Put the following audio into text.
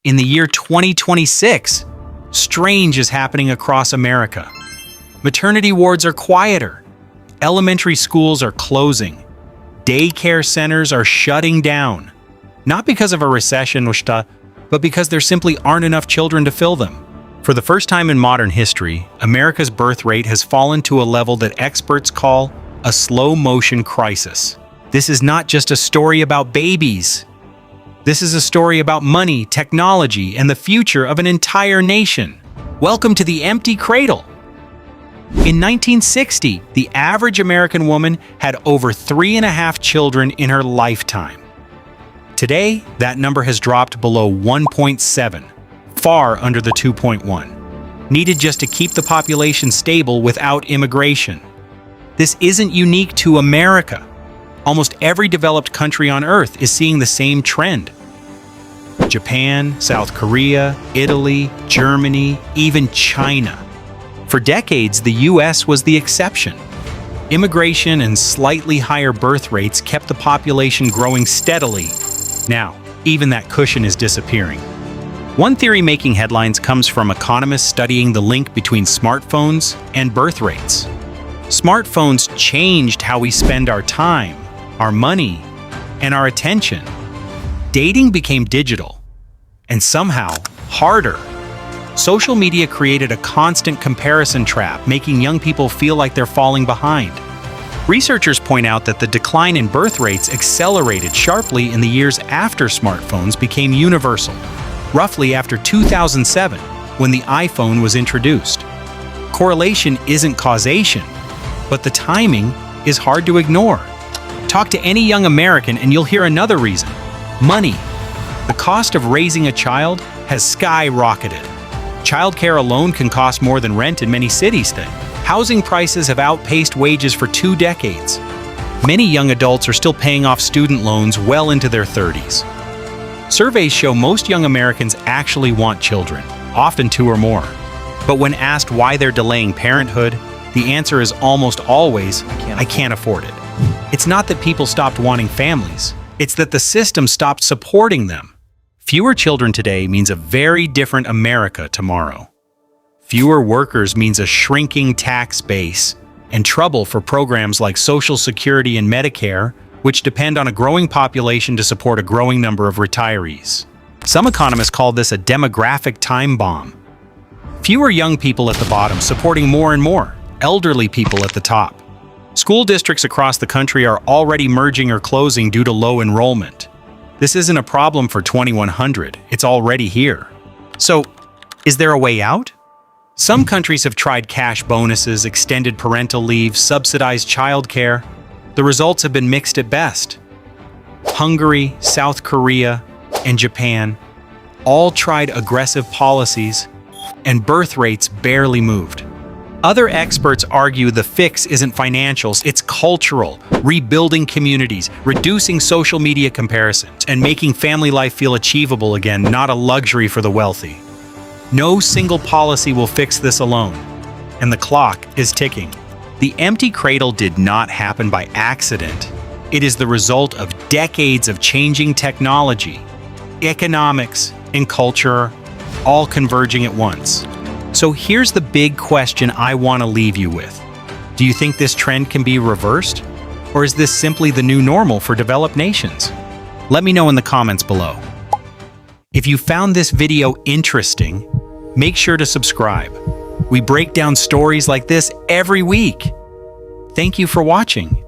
In the year 2026, strange is happening across America. Maternity wards are quieter. Elementary schools are closing. Daycare centers are shutting down. Not because of a recession, but because there simply aren't enough children to fill them. For the first time in modern history, America's birth rate has fallen to a level that experts call a slow-motion crisis. This is not just a story about babies. This is a story about money, technology, and the future of an entire nation. Welcome to the empty cradle. In 1960, the average American woman had over 3.5 children in her lifetime. Today, that number has dropped below 1.7, far under the 2.1, needed just to keep the population stable without immigration. This isn't unique to America. Almost every developed country on Earth is seeing the same trend. Japan, South Korea, Italy, Germany, even China. For decades, the US was the exception. Immigration and slightly higher birth rates kept the population growing steadily. Now, even that cushion is disappearing. One theory making headlines comes from economists studying the link between smartphones and birth rates. Smartphones changed how we spend our time, our money, and our attention. Dating became digital, and somehow harder. Social media created a constant comparison trap, making young people feel like they're falling behind. Researchers point out that the decline in birth rates accelerated sharply in the years after smartphones became universal, roughly after 2007, when the iPhone was introduced. Correlation isn't causation, but the timing is hard to ignore. Talk to any young American and you'll hear another reason: money. The cost of raising a child has skyrocketed. Childcare alone can cost more than rent in many cities today. Housing prices have outpaced wages for 2 decades. Many young adults are still paying off student loans well into their 30s. Surveys show most young Americans actually want children, often 2 or more. But when asked why they're delaying parenthood, the answer is almost always, I can't afford it. It's not that people stopped wanting families, it's that the system stopped supporting them. Fewer children today means a very different America tomorrow. Fewer workers means a shrinking tax base and trouble for programs like Social Security and Medicare, which depend on a growing population to support a growing number of retirees. Some economists call this a demographic time bomb. Fewer young people at the bottom supporting more and more elderly people at the top. School districts across the country are already merging or closing due to low enrollment. This isn't a problem for 2100, it's already here. So, is there a way out? Some countries have tried cash bonuses, extended parental leave, subsidized childcare. The results have been mixed at best. Hungary, South Korea, and Japan all tried aggressive policies, and birth rates barely moved. Other experts argue the fix isn't financials, it's cultural, rebuilding communities, reducing social media comparisons, and making family life feel achievable again, not a luxury for the wealthy. No single policy will fix this alone, and the clock is ticking. The empty cradle did not happen by accident. It is the result of decades of changing technology, economics, and culture, all converging at once. So here's the big question I want to leave you with. Do you think this trend can be reversed? Or is this simply the new normal for developed nations? Let me know in the comments below. If you found this video interesting, make sure to subscribe. We break down stories like this every week. Thank you for watching.